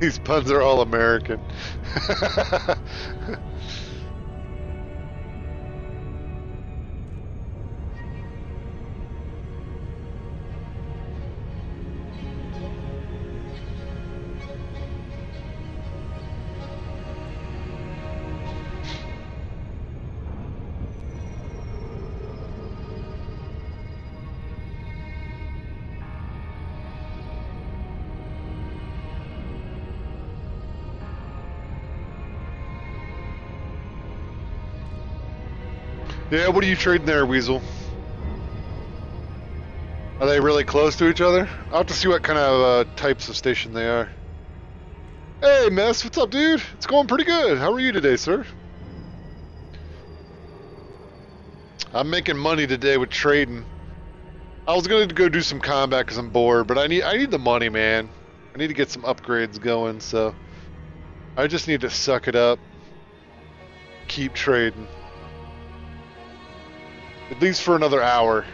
These puns are all American. Yeah, what are you trading there, Weasel? Are they really close to each other? I'll have to see what kind of types of station they are. Hey, Mess, what's up, dude? It's going pretty good. How are you today, sir? I'm making money today with trading. I was gonna go do some combat because I'm bored, but I need the money, man. I need to get some upgrades going, so I just need to suck it up. Keep trading. At least for another hour.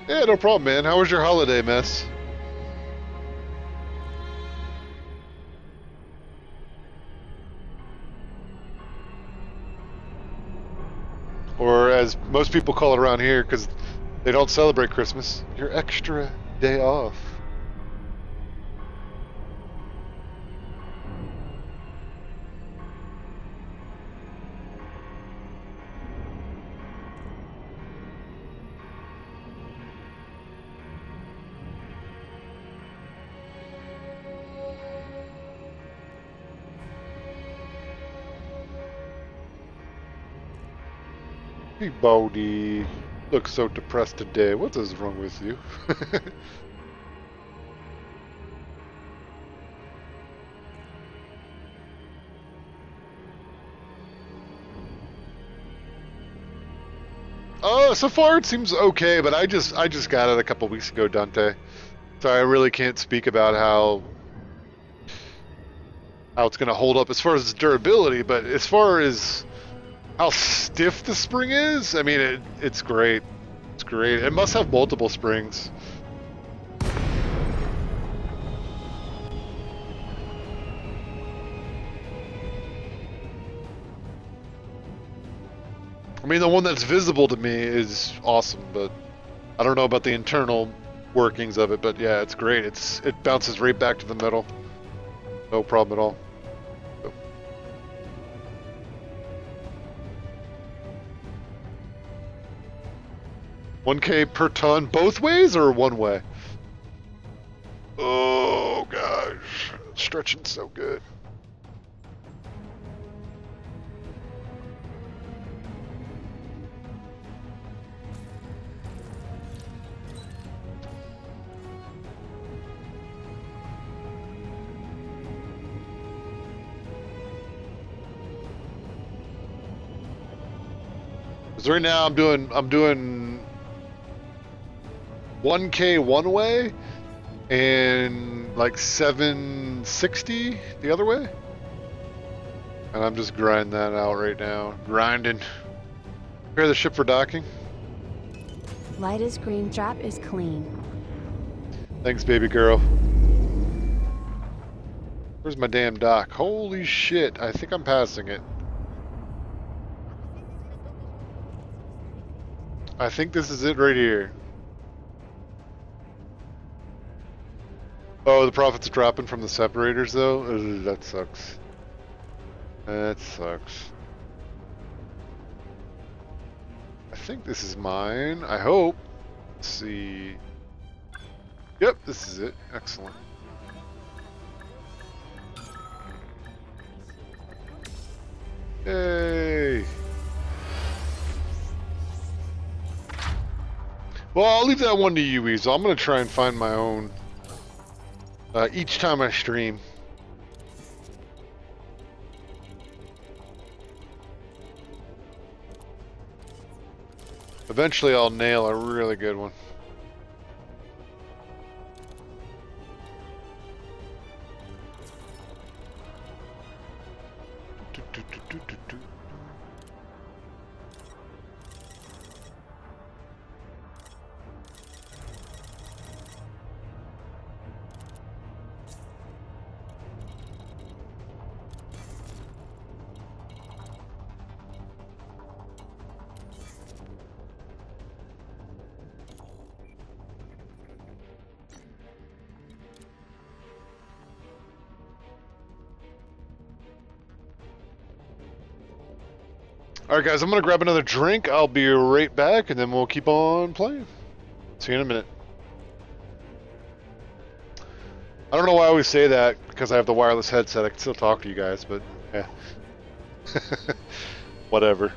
Yeah, no problem, man. How was your holiday, Mess? Or as most people call it around here, because they don't celebrate Christmas, your extra day off. Hey, Baldy. Look so depressed today. What is wrong with you? So far it seems okay, but I just got it a couple weeks ago, Dante. So I really can't speak about how it's gonna hold up as far as its durability, but as far as how stiff the spring is, I mean it's great. It's great. It must have multiple springs. I mean, the one that's visible to me is awesome, but I don't know about the internal workings of it. But yeah, it's great. It bounces right back to the middle. No problem at all. 1K per ton both ways or one way? Oh gosh, stretching so good. Because right now I'm doing 1K one way and like 760 the other way. And I'm just grinding that out right now. Grinding. Prepare the ship for docking. Lighta's green drop is clean. Thanks, baby girl. Where's my damn dock? Holy shit, I think I'm passing it. I think this is it right here. Oh, the profit's dropping from the separators though? Ugh, that sucks. That sucks. I think this is mine. I hope. Let's see. Yep, this is it. Excellent. Yay! Well, I'll leave that one to you, Weasel. I'm gonna try and find my own each time I stream. Eventually, I'll nail a really good one. Alright guys, I'm gonna grab another drink. I'll be right back and then we'll keep on playing. See you in a minute. I don't know why I always say that, because I have the wireless headset. I can still talk to you guys, but yeah. Whatever.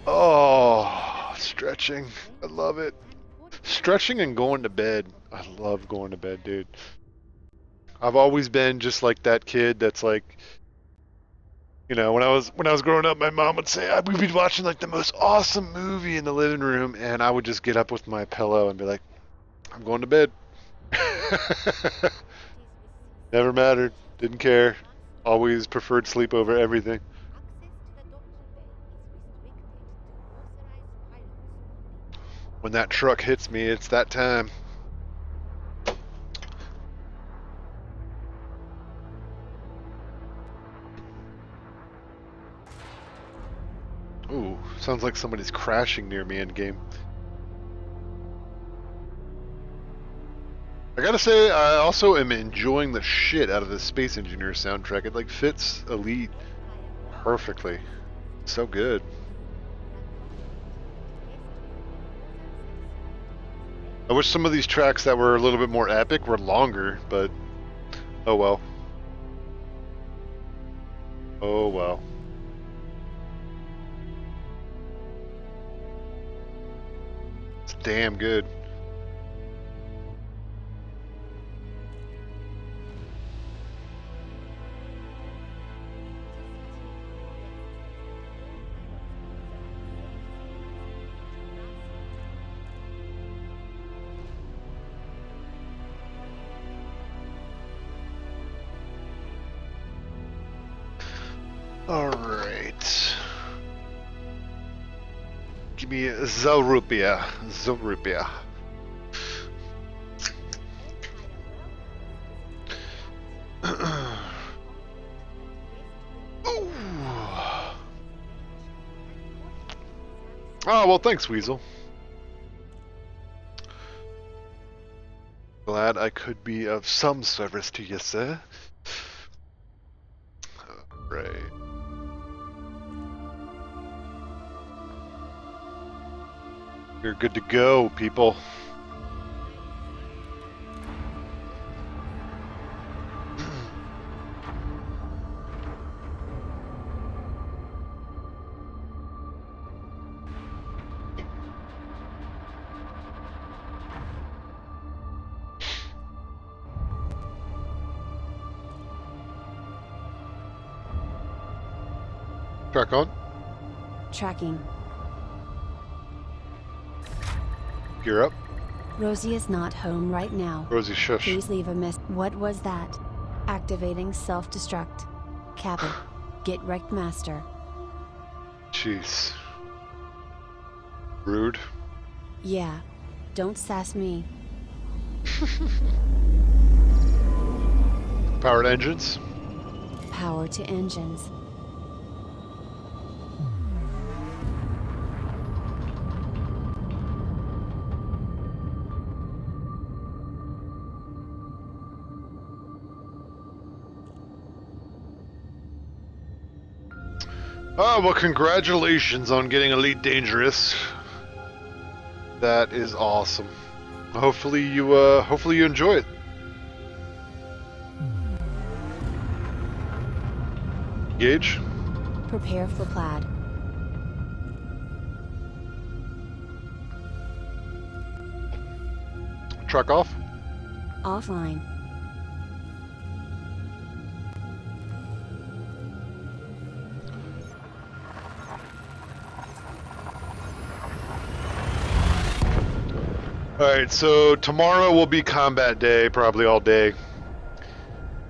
Oh, stretching. I love it. Stretching and going to bed. I love going to bed, dude. I've always been just like that kid that's like, you know, when I was growing up, my mom would say we'd be watching like the most awesome movie in the living room, and I would just get up with my pillow and be like, I'm going to bed. Never mattered. Didn't care. Always preferred sleep over everything. When that truck hits me, it's that time. Ooh, sounds like somebody's crashing near me in game. I gotta say, I also am enjoying the shit out of the Space Engineers soundtrack. It like fits Elite perfectly. So good. I wish some of these tracks that were a little bit more epic were longer, but oh well. Oh well. It's damn good. All right. Give me Zorupiah. Zorupiah. Oh, well, thanks, Weasel. Glad I could be of some service to you, sir. Right. You're good to go, people. Track on. Tracking. Gear up. Rosie is not home right now. Rosie, shush. Please leave a mess. What was that? Activating self-destruct. Cabin. Get wrecked, master. Jeez. Rude. Yeah. Don't sass me. Powered engines. Power to engines. Oh, well, congratulations on getting Elite Dangerous. That is awesome. Hopefully you enjoy it. Gage? Prepare for plaid. Truck off. Offline. Alright, so tomorrow will be combat day, probably all day.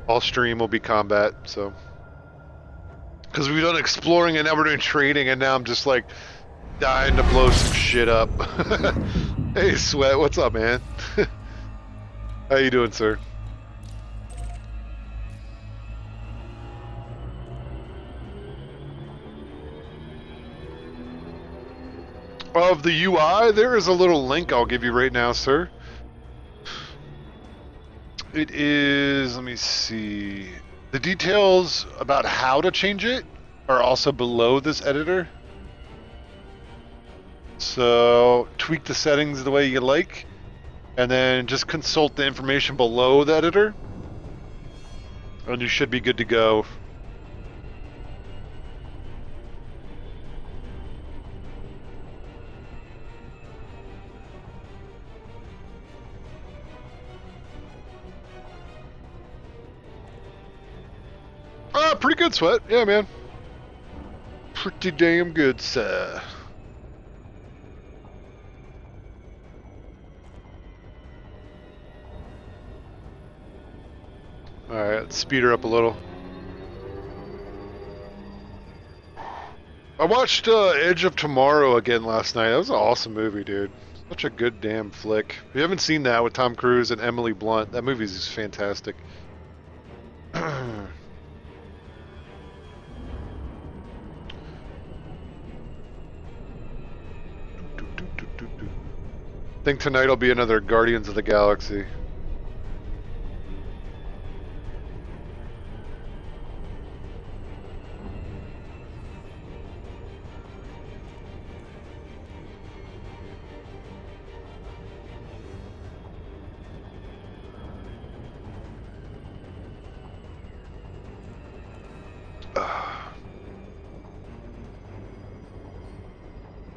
All stream will be combat, so. Because we've done exploring and now we're doing trading, and now I'm just like dying to blow some shit up. Hey, Sweat, what's up, man? How you doing, sir? Of the UI, there is a little link I'll give you right now, sir. It is, let me see, the details about how to change it are also below this editor. So tweak the settings the way you like, and then just consult the information below the editor, and you should be good to go. Ah, pretty good, Sweat. Yeah, man. Pretty damn good, sir. Alright, let's speed her up a little. I watched Edge of Tomorrow again last night. That was an awesome movie, dude. Such a good damn flick. If you haven't seen that with Tom Cruise and Emily Blunt, that movie is fantastic. Think tonight will be another Guardians of the Galaxy.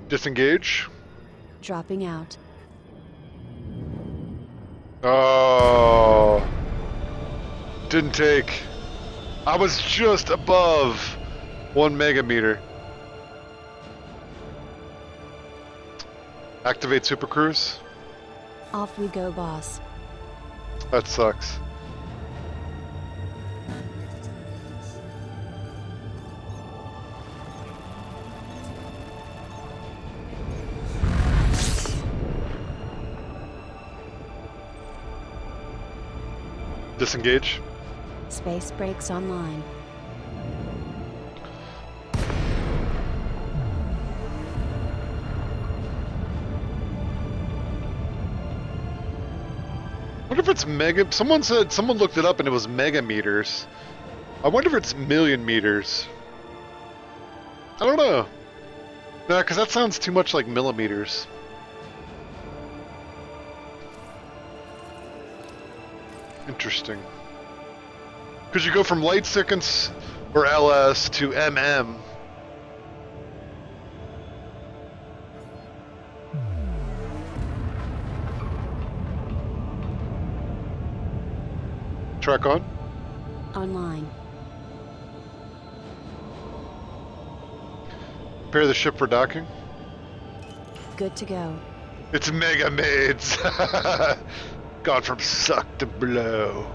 Disengage. Dropping out. Oh. Didn't take. I was just above 1 megameter. Activate Super Cruise. Off we go, boss. That sucks. Disengage. Space brakes online. I wonder if it's mega. Someone looked it up and it was megameters. I wonder if it's million meters. I don't know. Nah, because that sounds too much like millimeters. Interesting. Because you go from light seconds or LS to MM. Track on. Online. Prepare the ship for docking. Good to go. It's Mega Maids. Gone from suck to blow.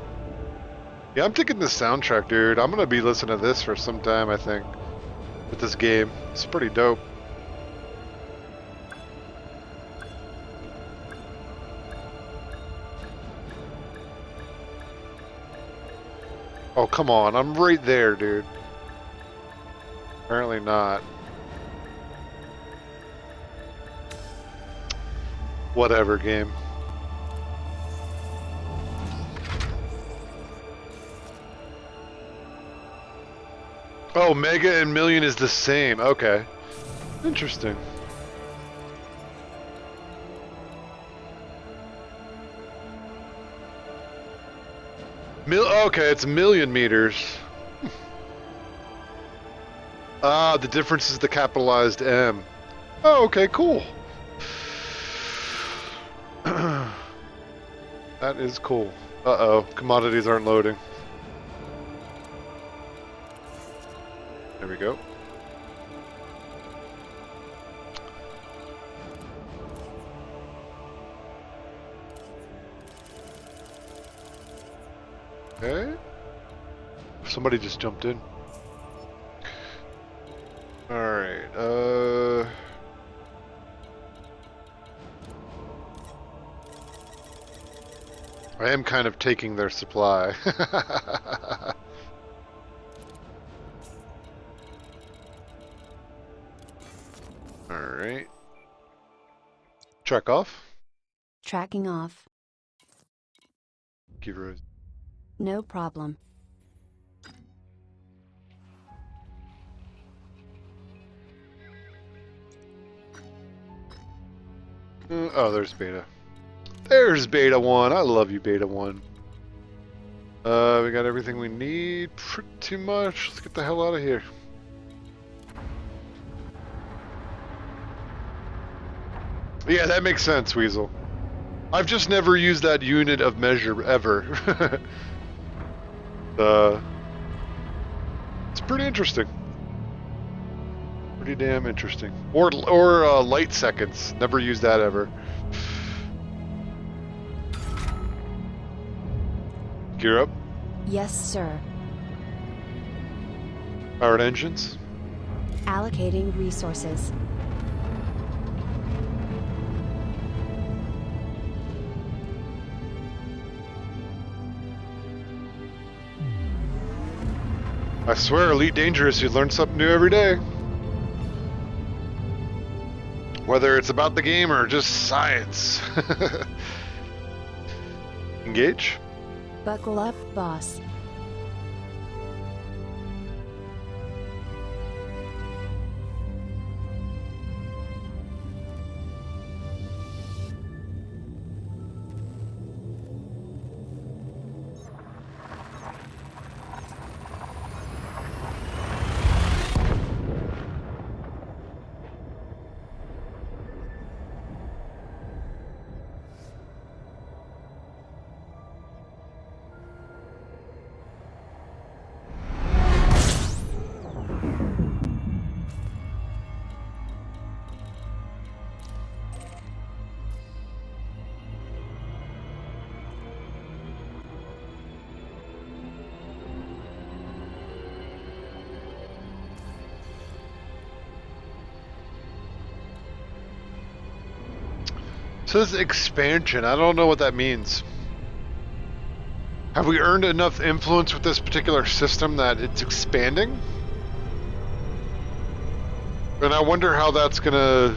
Yeah, I'm taking this soundtrack, dude. I'm gonna be listening to this for some time, I think. With this game. It's pretty dope. Oh, come on. I'm right there, dude. Apparently not. Whatever, game. Oh, mega and million is the same. Okay. Interesting. Okay, it's million meters. Ah, the difference is the capitalized M. Oh, okay, cool. That is cool. Uh-oh, commodities aren't loading. There we go. Okay. Somebody just jumped in. Alright, I am kind of taking their supply. Alright. Track off. Tracking off. Thank you, Rose. No problem. Oh, there's Beta. There's Beta 1. I love you, Beta 1. We got everything we need pretty much. Let's get the hell out of here. Yeah, that makes sense, Weasel. I've just never used that unit of measure ever. It's pretty interesting. Pretty damn interesting. Or light seconds. Never used that ever. Gear up. Yes, sir. Powered engines. Allocating resources. I swear, Elite Dangerous, you learn something new every day. Whether it's about the game or just science. Engage. Buckle up, boss. It says expansion. I don't know what that means. Have we earned enough influence with this particular system that it's expanding? And I wonder how that's gonna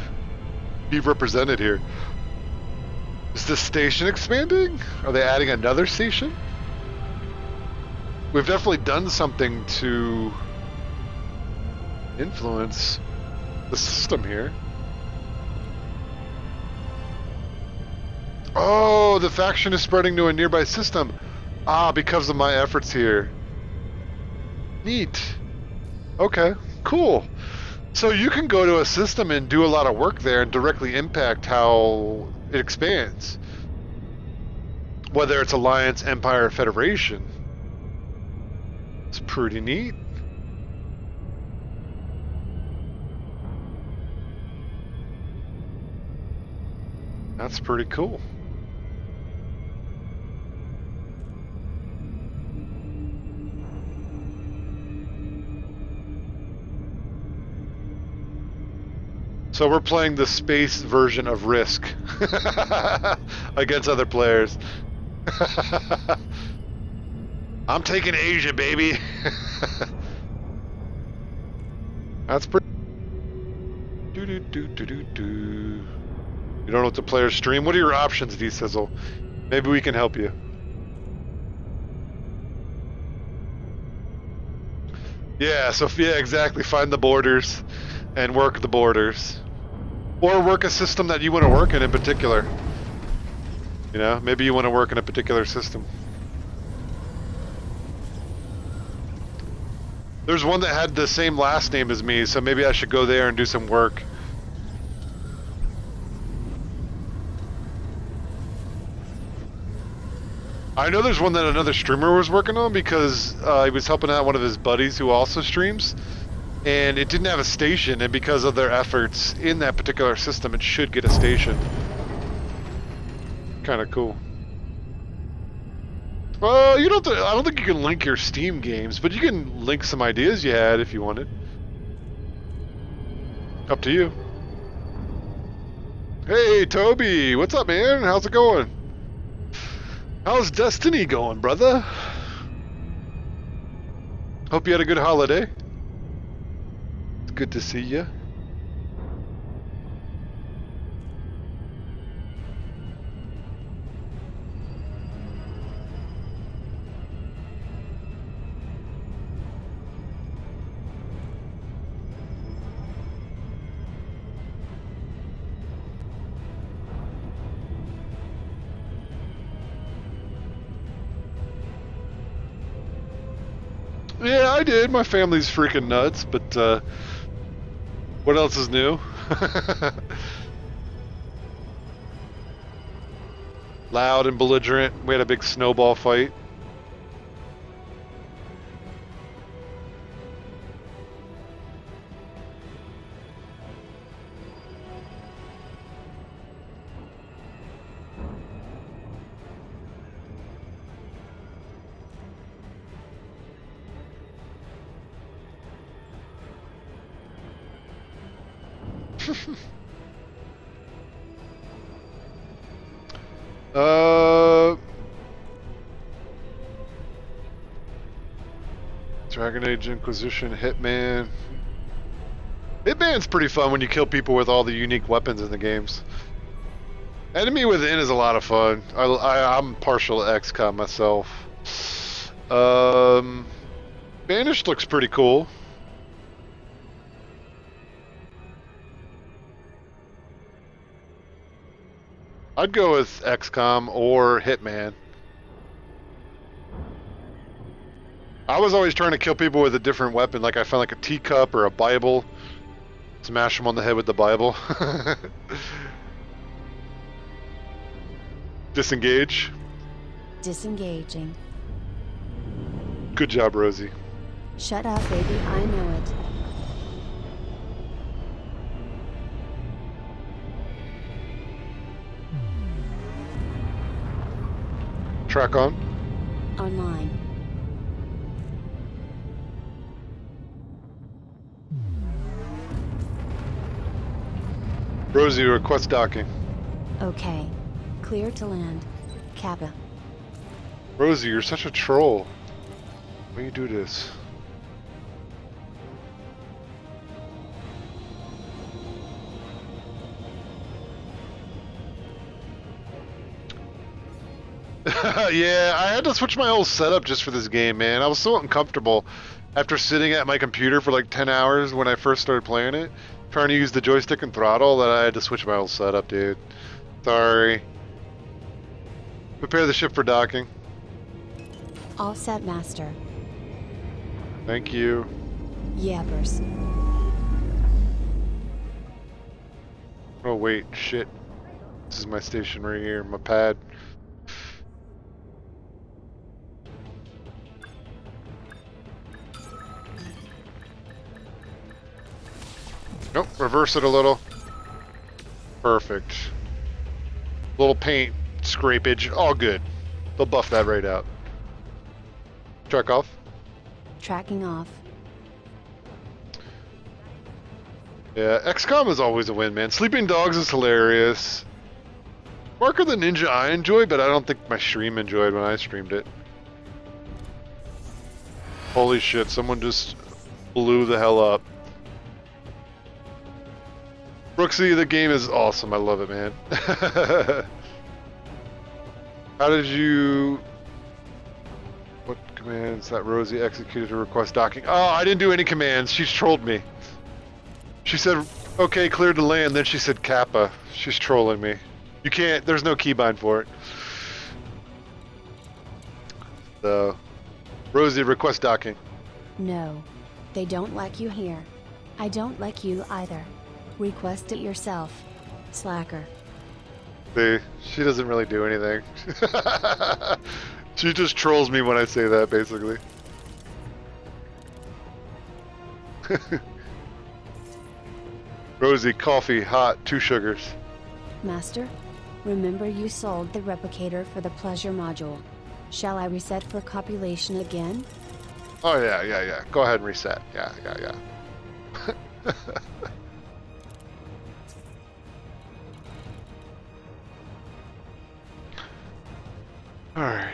be represented here. Is this station expanding? Are they adding another station? We've definitely done something to influence the system here. Oh, the faction is spreading to a nearby system. Ah, because of my efforts here. Neat. Okay, cool. So you can go to a system and do a lot of work there and directly impact how it expands. Whether it's Alliance, Empire, or Federation. It's pretty neat. That's pretty cool. So we're playing the space version of Risk against other players. I'm taking Asia, baby. That's pretty. Do. You don't know what the players stream? What are your options, D-Sizzle? Maybe we can help you. Yeah, so yeah, exactly. Find the borders and work the borders. Or work a system that you want to work in particular. You know, maybe you want to work in a particular system. There's one that had the same last name as me, so maybe I should go there and do some work. I know there's one that another streamer was working on because he was helping out one of his buddies who also streams. And it didn't have a station, and because of their efforts in that particular system, it should get a station. Kind of cool. Well, you don't. I don't think you can link your Steam games, but you can link some ideas you had if you wanted. Up to you. Hey, Toby, what's up, man? How's it going? How's Destiny going, brother? Hope you had a good holiday. Good to see you. did. My family's freaking nuts, but what else is new? Loud and belligerent. We had a big snowball fight. Dragon Age Inquisition, Hitman. Hitman's pretty fun when you kill people with all the unique weapons in the games. Enemy Within is a lot of fun. I'm partial to XCOM myself. Banished looks pretty cool. I'd go with XCOM or Hitman. I was always trying to kill people with a different weapon, like I found like a teacup or a Bible. Smash them on the head with the Bible. Disengage. Disengaging. Good job, Rosie. Shut up, baby, I know it. Track on. Online. Rosie, request docking. Okay. Clear to land. Kappa. Rosie, you're such a troll. Why do you do this? Yeah, I had to switch my whole setup just for this game, man. I was so uncomfortable after sitting at my computer for like 10 hours when I first started playing it, trying to use the joystick and throttle, that I had to switch my whole setup, dude. Sorry. Prepare the ship for docking. All set, Master. Thank you. Yappers. Oh wait, shit. This is my station right here, my pad. Nope, reverse it a little. Perfect. Little paint scrapage, all good. They'll buff that right out. Track off. Tracking off. Yeah, XCOM is always a win, man. Sleeping Dogs is hilarious. Mark of the Ninja I enjoy, but I don't think my stream enjoyed when I streamed it. Holy shit, someone just blew the hell up. Brooksy, the game is awesome. I love it, man. How did you... What commands that Rosie executed to request docking? Oh, I didn't do any commands. She's trolled me. She said, okay, clear to land. Then she said Kappa. She's trolling me. You can't, there's no keybind for it. So, Rosie, request docking. No. They don't like you here. I don't like you either. Request it yourself. Slacker. See, she doesn't really do anything. She just trolls me when I say that, basically. Rosie, coffee, hot, 2 sugars. Master? Remember you sold the replicator for the pleasure module. Shall I reset for copulation again? Oh yeah. Go ahead and reset. Yeah. Alright.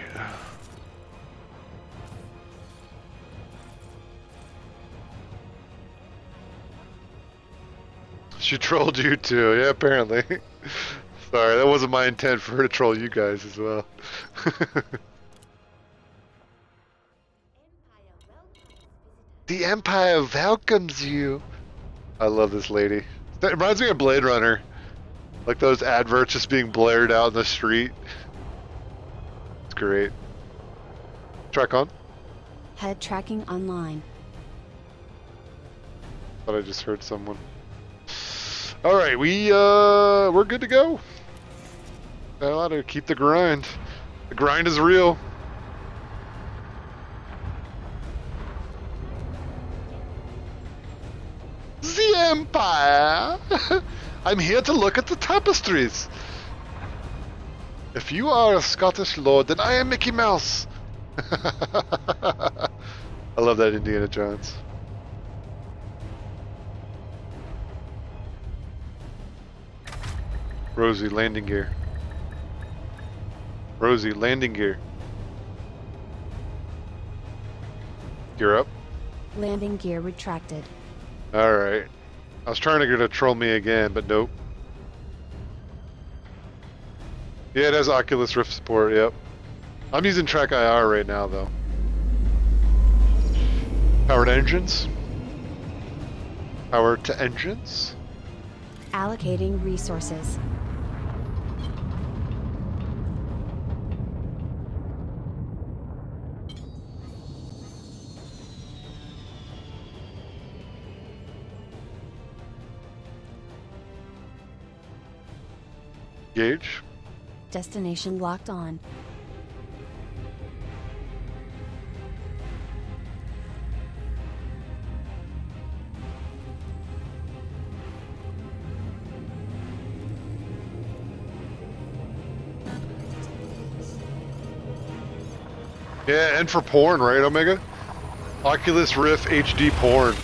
She trolled you too, yeah, apparently. Sorry, that wasn't my intent for her to troll you guys as well. The Empire welcomes you. I love this lady. That reminds me of Blade Runner. Like those adverts just being blared out in the street. It's great. Track on. Head tracking online. Thought I just heard someone. All right, we're good to go. I ought to keep the grind. The grind is real. The Empire. I'm here to look at the tapestries. If you are a Scottish lord, then I am Mickey Mouse. I love that Indiana Jones. Rosie, landing gear. Rosie, landing gear. You're up. Landing gear retracted. Alright. I was trying to get her to troll me again, but nope. Yeah, it has Oculus Rift support, yep. I'm using Track IR right now, though. Powered engines. Power to engines. Allocating resources. Gauge. Destination locked on. Yeah, and for porn, right, Omega? Oculus Rift HD porn.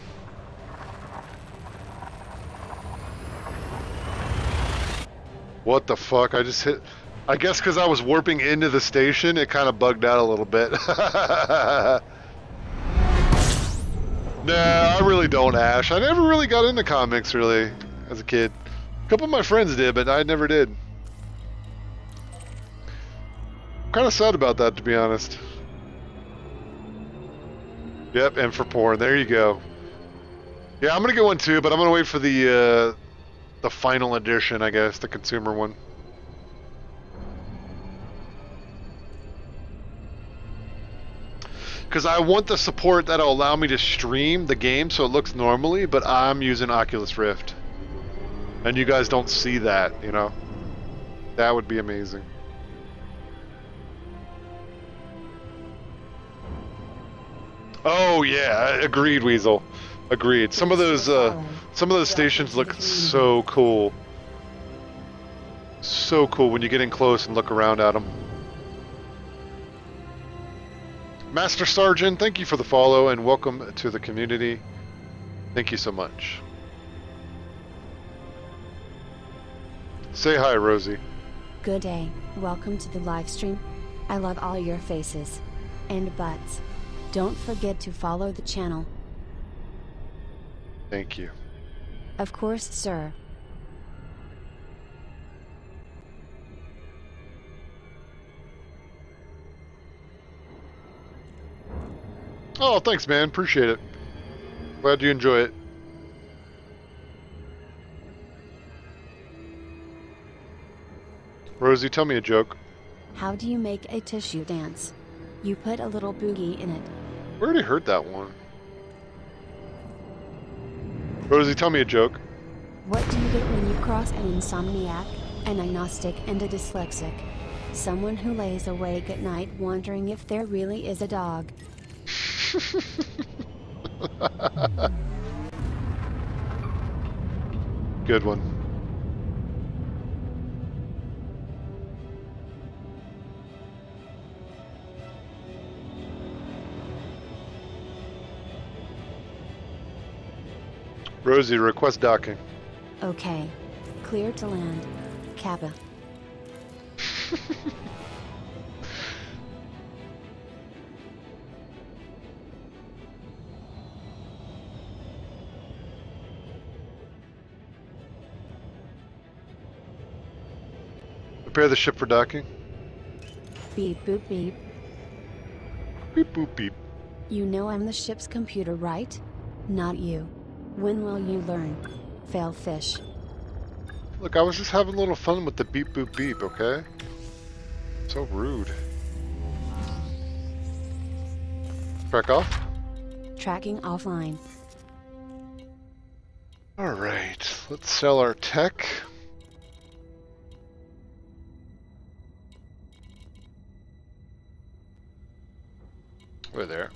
What the fuck? I just hit... I guess because I was warping into the station, it kind of bugged out a little bit. Nah, I really don't, Ash. I never really got into comics, really, as a kid. A couple of my friends did, but I never did. I'm kind of sad about that, to be honest. Yep, and for porn. There you go. Yeah, I'm gonna get one too, but I'm gonna wait for the final edition, I guess, the consumer one. Because I want the support that'll allow me to stream the game so it looks normally, but I'm using Oculus Rift. And you guys don't see that, you know? That would be amazing. Oh yeah, agreed, Weasel. Agreed. Some of those stations look so cool. So cool when you get in close and look around at them. Master Sergeant, thank you for the follow and welcome to the community. Thank you so much. Say hi, Rosie. Good day. Welcome to the live stream. I love all your faces and butts. Don't forget to follow the channel. Thank you. Of course, sir. Oh, thanks, man. Appreciate it. Glad you enjoy it. Rosie, tell me a joke. How do you make a tissue dance? You put a little boogie in it. We already heard that one. Rosie, tell me a joke. What do you get when you cross an insomniac, an agnostic, and a dyslexic? Someone who lays awake at night wondering if there really is a dog. Good one. Rosie, request docking. Okay. Clear to land. Kappa. Prepare the ship for docking. Beep boop beep. Beep boop beep. You know I'm the ship's computer, right? Not you. When will you learn? Fail fish. Look, I was just having a little fun with the beep boop beep, okay? So rude. Track off? Tracking offline. Alright, let's sell our tech. We're there.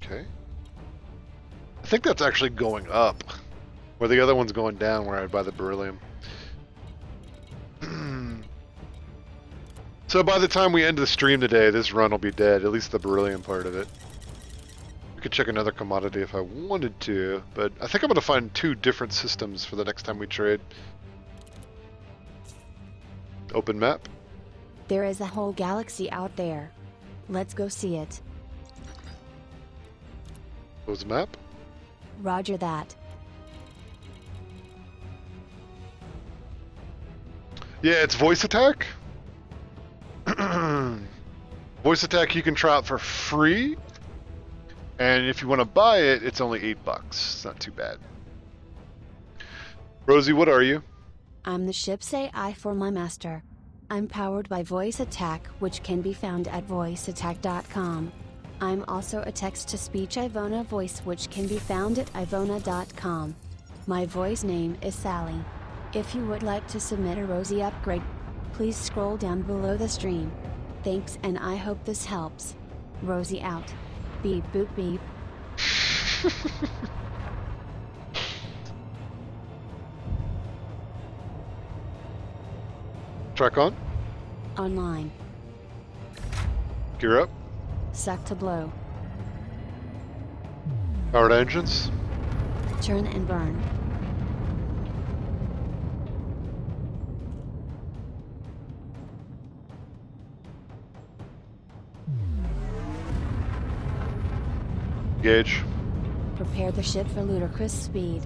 Okay. I think that's actually going up, where the other one's going down where I'd buy the beryllium. So by the time we end the stream today, this run will be dead, at least the beryllium part of it. We could check another commodity if I wanted to, but I think I'm going to find 2 different systems for the next time we trade. Open map. There is a whole galaxy out there. Let's go see it. Close map. Roger that. Yeah, it's voice attack. Voice attack you can try out for free, and if you want to buy it, it's only $8. It's not too bad. Rosie, what are you? I'm the ship's AI for my master. I'm powered by voice attack, which can be found at voiceattack.com. I'm also a text-to-speech Ivona voice, which can be found at ivona.com. My voice name is Sally. If you would like to submit a Rosie upgrade, please scroll down below the stream. Thanks, and I hope this helps. Rosie out. Beep boop beep. Track on. Online. Gear up. Suck to blow. Powered engines. Turn and burn. Gauge. Prepare the ship for ludicrous speed.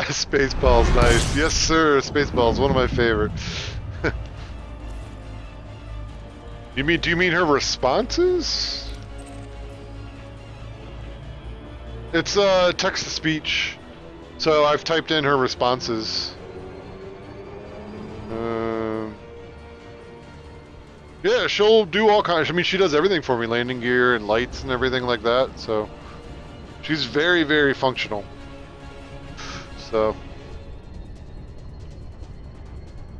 Spaceballs, nice. Yes, sir. Spaceballs, one of my favorite. Do you mean her responses? It's text to speech. So I've typed in her responses. Yeah, she'll do all kinds. I mean, she does everything for me, landing gear and lights and everything like that. So she's very, very functional. So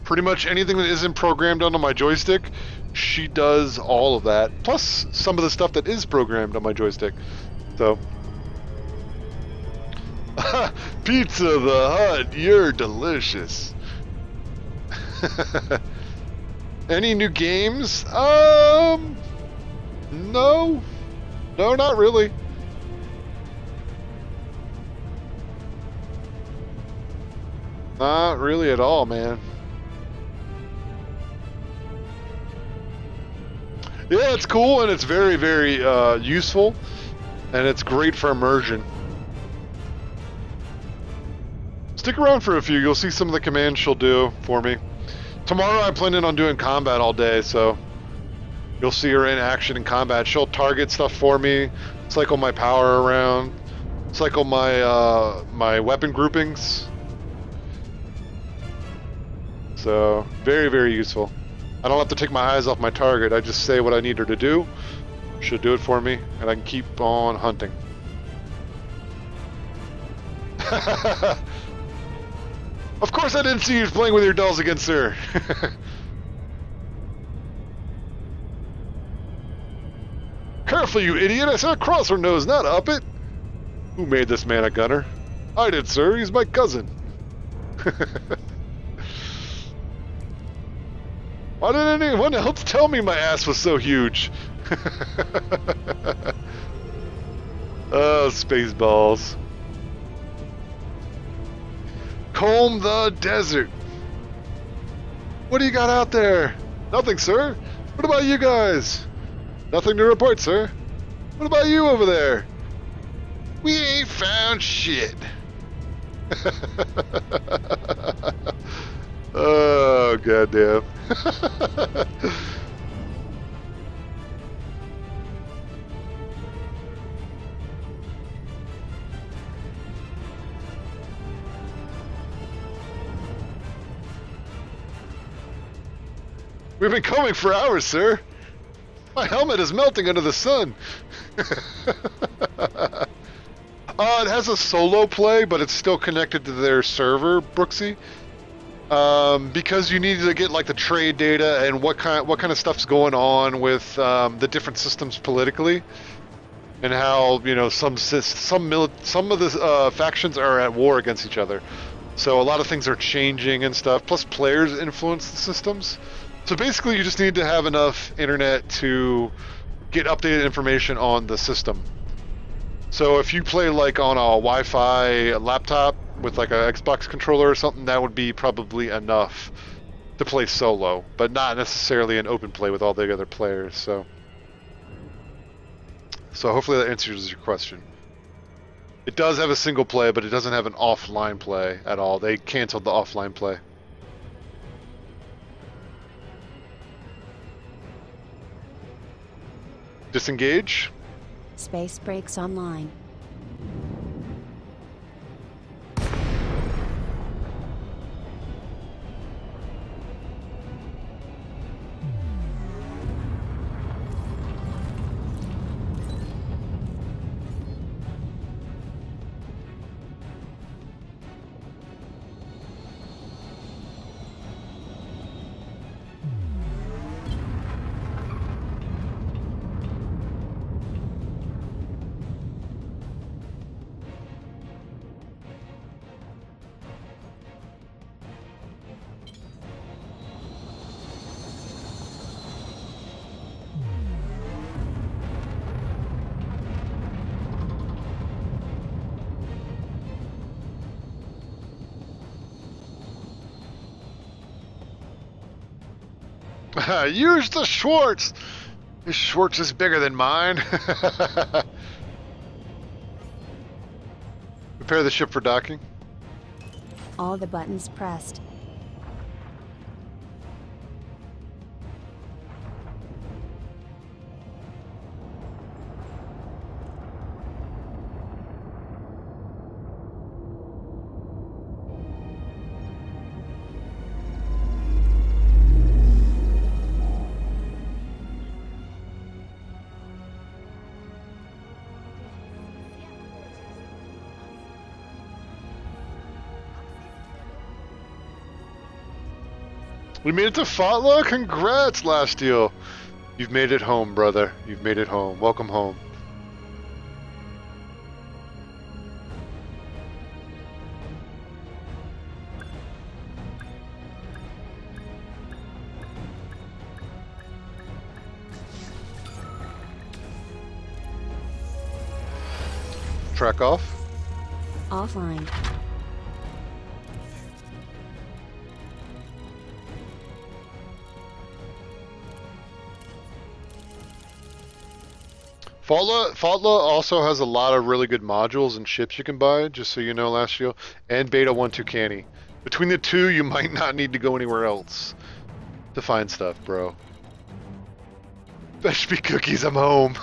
pretty much anything that isn't programmed onto my joystick, she does all of that. Plus some of the stuff that is programmed on my joystick. So Pizza the Hut, you're delicious. Any new games? No, not really. Not really at all, man. Yeah, it's cool and it's very, very useful, and it's great for immersion. Stick around for a few. You'll see some of the commands she'll do for me. Tomorrow I'm planning on doing combat all day, so you'll see her in action in combat. She'll target stuff for me, cycle my power around, cycle my my weapon groupings. So very, very useful. I don't have to take my eyes off my target. I just say what I need her to do. She'll do it for me, and I can keep on hunting. Of course I didn't see you playing with your dolls against her. Careful, you idiot! I said across her nose, not up it. Who made this man a gunner? I did, sir. He's my cousin. Why didn't anyone else tell me my ass was so huge? Oh, Spaceballs. Comb the desert. What do you got out there? Nothing, sir. What about you guys? Nothing to report, sir. What about you over there? We ain't found shit. Oh, goddamn. We've been coming for hours, sir. My helmet is melting under the sun. It has a solo play, but it's still connected to their server, Brooksy. Because you need to get like the trade data and what kind of stuff's going on with the different systems politically, and how some of the factions are at war against each other. So a lot of things are changing and stuff. Plus, players influence the systems. So basically, you just need to have enough internet to get updated information on the system. So if you play like on a Wi-Fi laptop with like a Xbox controller or something, that would be probably enough to play solo, but not necessarily an open play with all the other players. So hopefully that answers your question. It does have a single play, but it doesn't have an offline play at all. They canceled the offline play. Disengage. Space Breaks Online. Use the Schwartz! This Schwartz is bigger than mine. Prepare the ship for docking. All the buttons pressed. We made it to Fatla? Congrats, Last Deal. You've made it home, brother. You've made it home. Welcome home. Track off. Offline. Fatla also has a lot of really good modules and ships you can buy, just so you know, Lastio, and Beta 1 Tucani. Between the two, you might not need to go anywhere else to find stuff, bro. Fetch me cookies, I'm home.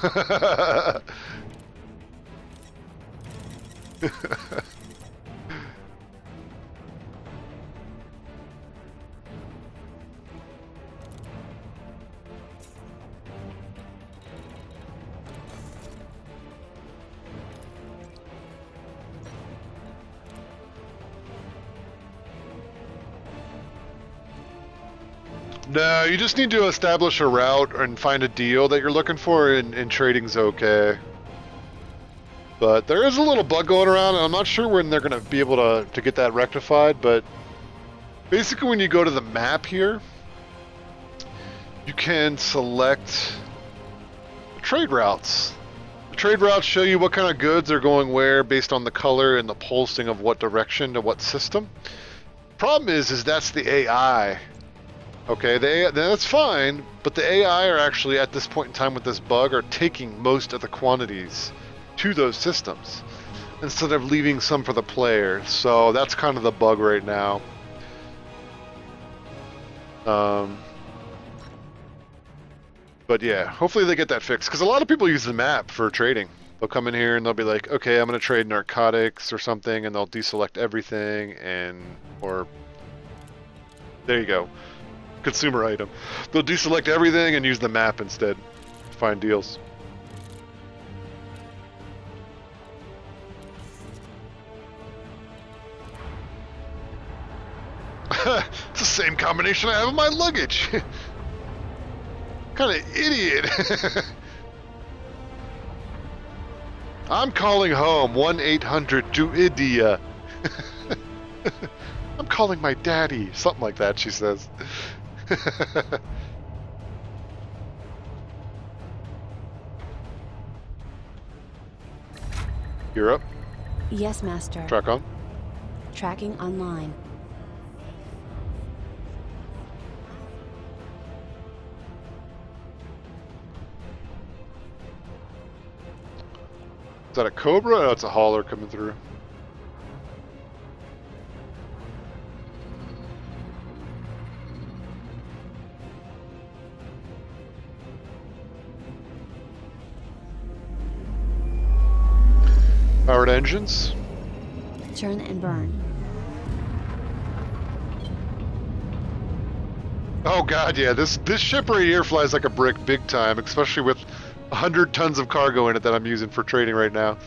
No, you just need to establish a route and find a deal that you're looking for, and trading's okay. But there is a little bug going around, and I'm not sure when they're going to be able to get that rectified, but basically when you go to the map here, you can select trade routes. The trade routes show you what kind of goods are going where based on the color and the pulsing of what direction to what system. Problem is that's the AI. Okay, that's fine, but the AI are actually at this point in time with this bug are taking most of the quantities to those systems instead of leaving some for the player. So that's kind of the bug right now. But yeah, hopefully they get that fixed because a lot of people use the map for trading. They'll come in here and they'll be like, okay, I'm going to trade narcotics or something, and they'll deselect everything or there you go. Consumer item. They'll deselect everything and use the map instead to find deals. It's the same combination I have in my luggage. Kind of idiot. I'm calling home 1-800-DUIDIA. I'm calling my daddy. Something like that, she says. You're up? Yes, Master. Track on? Tracking online. Is that a Cobra? Oh, it's a hauler coming through. Powered engines. Turn and burn. Oh god, yeah, this ship right here flies like a brick big time, especially with 100 tons of cargo in it that I'm using for trading right now.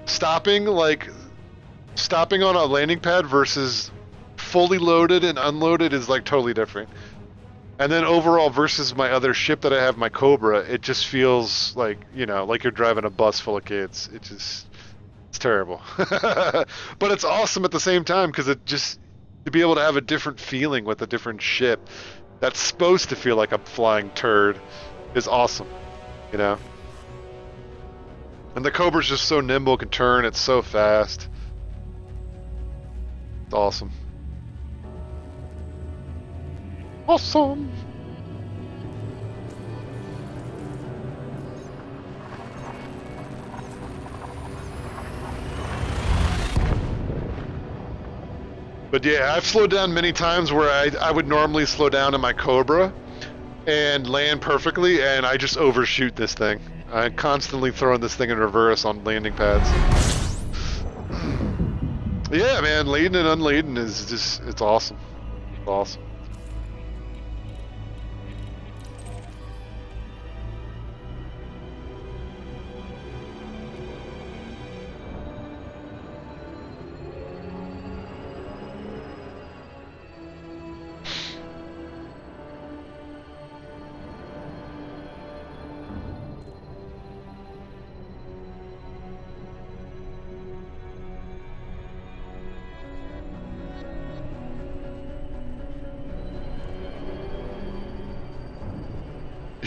Stopping on a landing pad versus fully loaded and unloaded is like totally different. And then overall versus my other ship that I have, my Cobra, it just feels like, you know, like you're driving a bus full of kids. It's terrible. But it's awesome at the same time because it just, to be able to have a different feeling with a different ship that's supposed to feel like a flying turd is awesome, you know? And the Cobra's just so nimble, can turn, it's so fast. It's awesome. Awesome! But yeah, I've slowed down many times where I would normally slow down in my Cobra and land perfectly, and I just overshoot this thing. I'm constantly throwing this thing in reverse on landing pads. Yeah, man, leading and unleading is just, it's awesome. It's awesome.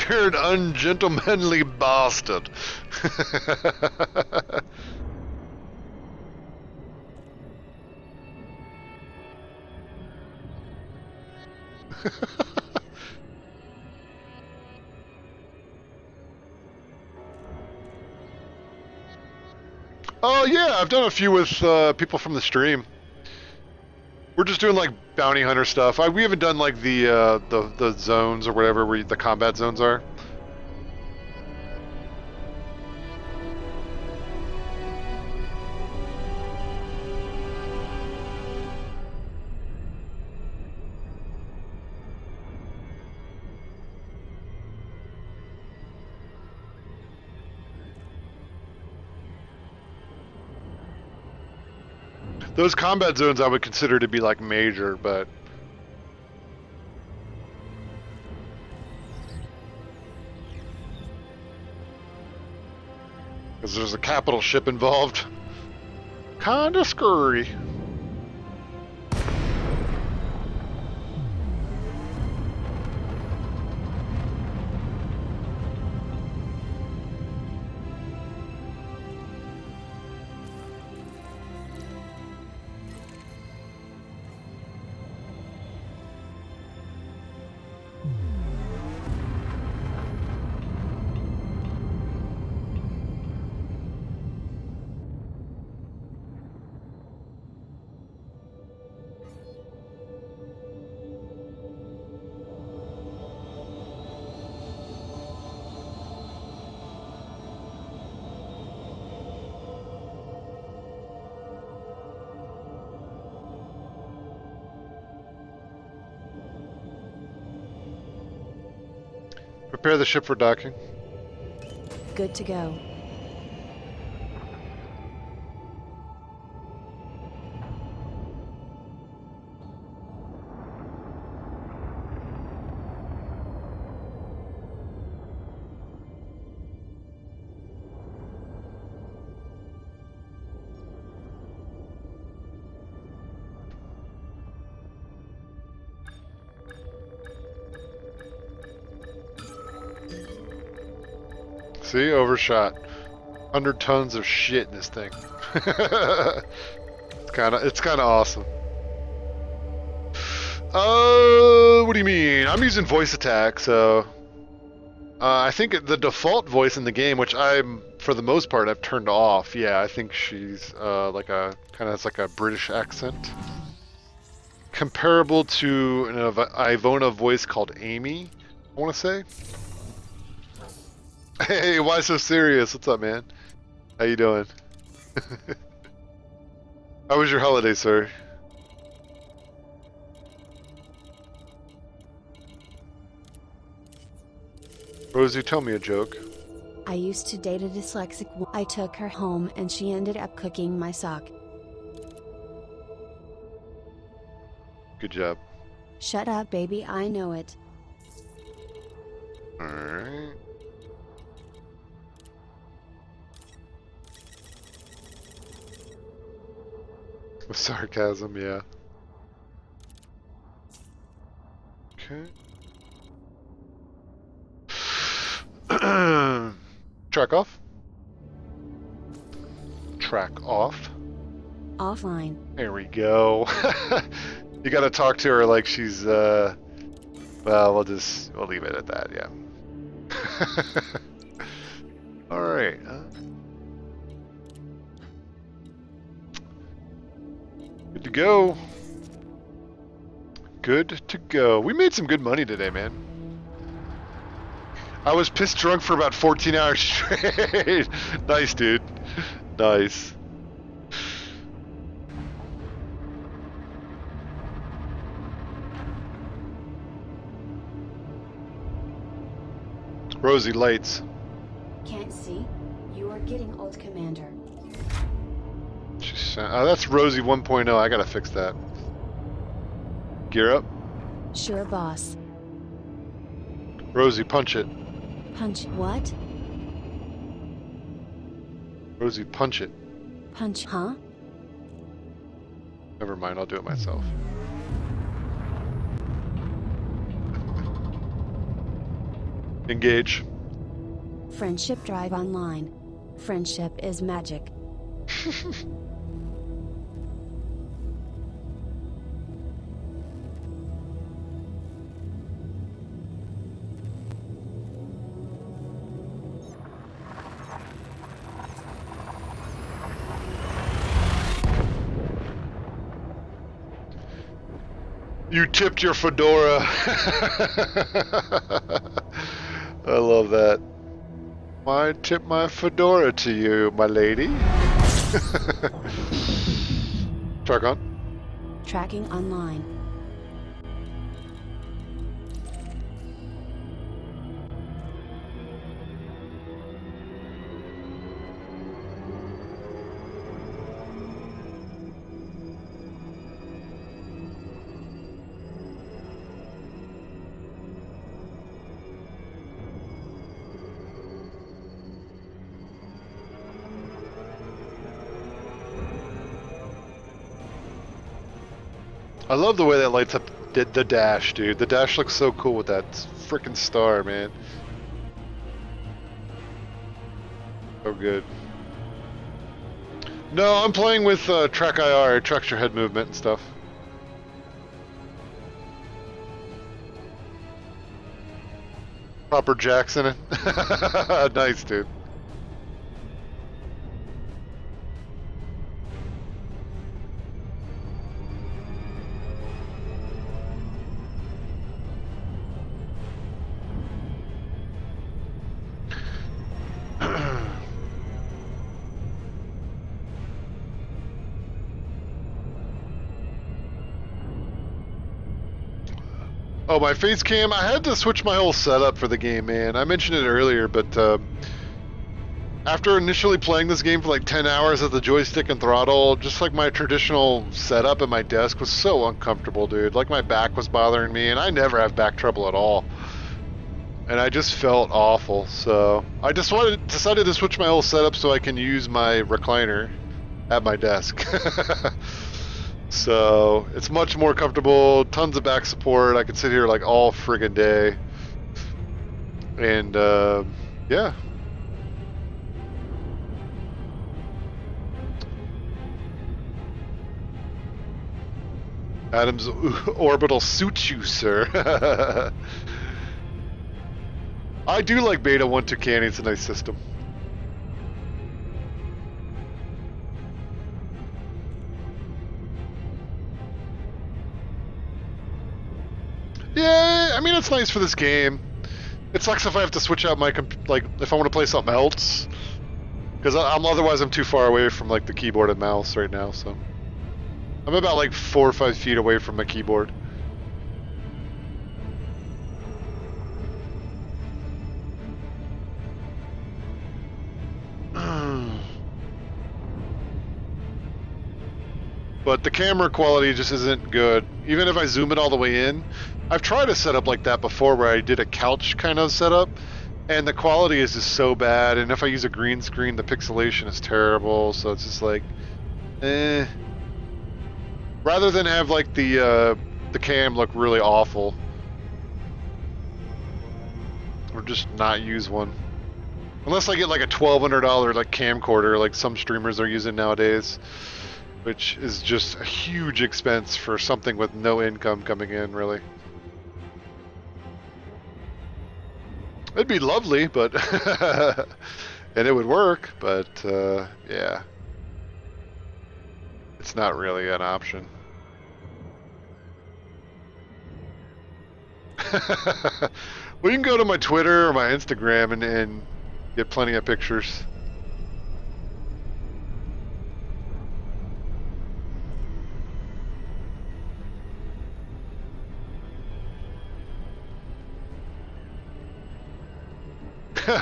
You're an ungentlemanly bastard. Oh yeah, I've done a few with people from the stream. We're just doing like bounty hunter stuff. We haven't done like the zones or whatever where the combat zones are. Those combat zones I would consider to be like major, but because there's a capital ship involved. Kinda scurry. Prepare the ship for docking. Good to go. See, overshot. 100 tons of shit in this thing. It's kind of awesome. What do you mean? I'm using voice attack, so I think the default voice in the game, which I'm for the most part I've turned off. Yeah, I think she's like a kind of has like a British accent, comparable to an Ivona voice called Amy, I want to say. Hey, why so serious? What's up, man? How you doing? How was your holiday, sir? Rosie, tell me a joke. I used to date a dyslexic I took her home and she ended up cooking my sock. Good job. Shut up, baby, I know it. Alright. With sarcasm, yeah. Okay. Track off. Track off. Offline. There we go. You gotta talk to her like she's, well, we'll leave it at that, yeah. Alright. Good to go. Good to go. We made some good money today, man. I was pissed drunk for about 14 hours straight. Nice, dude. Nice. Rosie, lights. Can't see? You are getting old, Commander. That's Rosie 1.0. I gotta fix that. Gear up. Sure, boss. Rosie, punch it. Punch what? Rosie, punch it. Punch, huh? Never mind, I'll do it myself. Engage. Friendship Drive Online. Friendship is magic. You tipped your fedora. I love that. I tip my fedora to you, my lady. Track on. Tracking online. I love the way that lights up the dash, dude. The dash looks so cool with that freaking star, man. So good. No, I'm playing with Track IR. It tracks your head movement and stuff. Proper Jackson. Nice, dude. Oh, my face cam. I had to switch my whole setup for the game, man. I mentioned it earlier, but after initially playing this game for like 10 hours at the joystick and throttle, just like my traditional setup at my desk was so uncomfortable, dude. Like my back was bothering me, and I never have back trouble at all. And I just felt awful, so I just decided to switch my whole setup so I can use my recliner at my desk. So it's much more comfortable, tons of back support. I could sit here like all friggin' day. And yeah. Adam's orbital suits you, sir. I do like Beta 1 Tucani, it's a nice system. Yeah, I mean, it's nice for this game. It sucks if I have to switch out my, like, if I want to play something else. Because otherwise I'm too far away from, like, the keyboard and mouse right now, so. I'm about, like, 4 or 5 feet away from my keyboard. But the camera quality just isn't good. Even if I zoom it all the way in, I've tried a setup like that before where I did a couch kind of setup, and the quality is just so bad, and if I use a green screen, the pixelation is terrible, so it's just like, eh. Rather than have like the cam look really awful, or just not use one. Unless I get like a $1,200 like camcorder like some streamers are using nowadays, which is just a huge expense for something with no income coming in, really. It'd be lovely, but and it would work, but yeah, it's not really an option. Well, you can go to my Twitter or my Instagram and get plenty of pictures.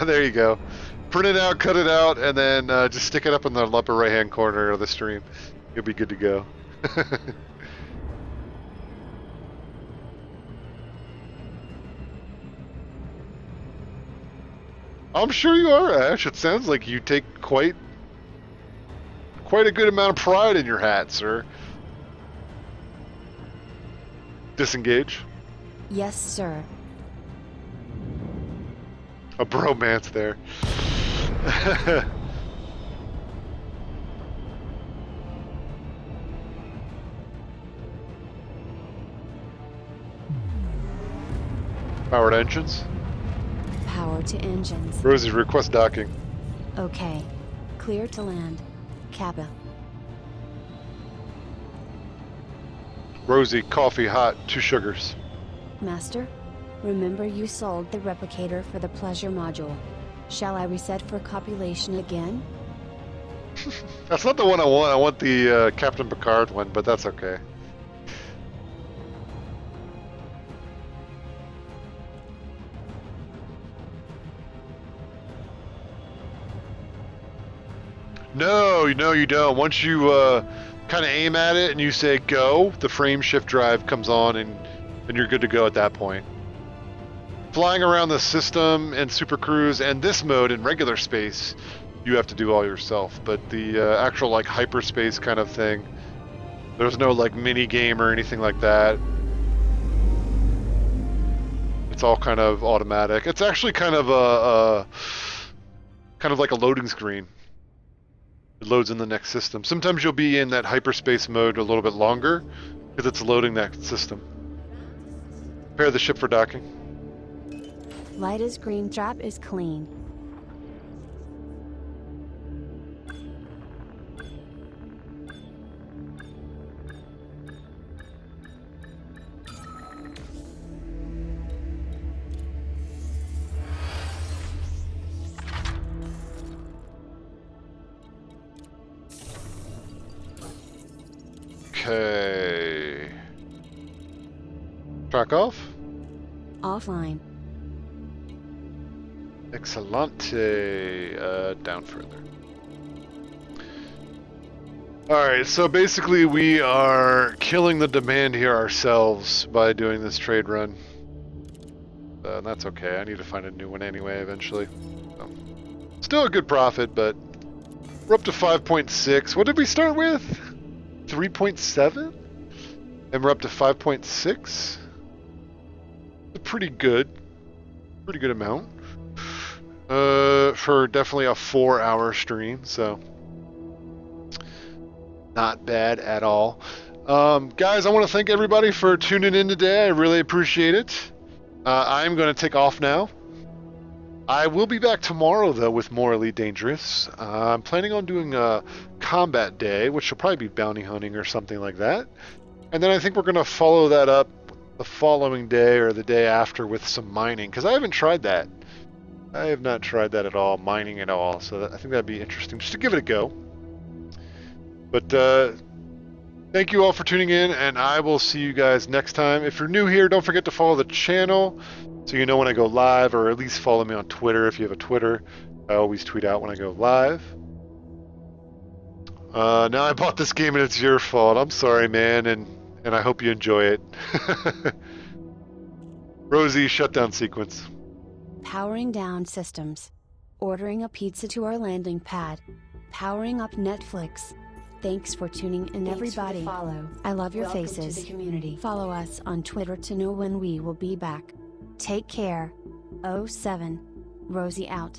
There you go. Print it out, cut it out, and then just stick it up in the upper right-hand corner of the stream. You'll be good to go. I'm sure you are, Ash. It sounds like you take quite a good amount of pride in your hat, sir. Disengage. Yes, sir. A bromance there. Powered engines. Power to engines. Rosie, request docking. Okay. Clear to land. Kappa. Rosie, coffee hot, 2 sugars. Master, remember you sold the replicator for the pleasure module. Shall I reset for copulation again? That's not the one I want. I want the Captain Picard one, but that's okay. No, you don't. Once you kind of aim at it and you say go, the frame shift drive comes on and you're good to go at that point. Flying around the system in Super Cruise and this mode in regular space, you have to do all yourself. But the actual like hyperspace kind of thing, there's no like mini game or anything like that. It's all kind of automatic. It's actually kind of like a loading screen. It loads in the next system. Sometimes you'll be in that hyperspace mode a little bit longer because it's loading that system. Prepare the ship for docking. Light as green, trap is clean. Okay. Track off. Offline. Excellente. Down further. Alright, so basically we are killing the demand here ourselves by doing this trade run. And that's okay. I need to find a new one anyway eventually. So, still a good profit, but we're up to 5.6. What did we start with? 3.7? And we're up to 5.6? A pretty good amount. For definitely a 4-hour stream, so not bad at all. Guys, I want to thank everybody for tuning in today. I really appreciate it. I'm going to take off now. I will be back tomorrow, though, with more Elite Dangerous. I'm planning on doing a combat day, which will probably be bounty hunting or something like that. And then I think we're going to follow that up the following day or the day after with some mining, because I haven't tried that. I have not tried that at all, mining at all, so I think that'd be interesting, just to give it a go. But thank you all for tuning in, and I will see you guys next time. If you're new here, don't forget to follow the channel so you know when I go live, or at least follow me on Twitter if you have a Twitter. I always tweet out when I go live. Now I bought this game and it's your fault. I'm sorry, man, and I hope you enjoy it. Rosie, shutdown sequence. Powering down systems. Ordering a pizza to our landing pad. Powering up Netflix. Thanks for tuning in, everybody. Follow. I love your Welcome faces. to the community. Follow us on Twitter to know when we will be back. Take care. 07. Rosie out.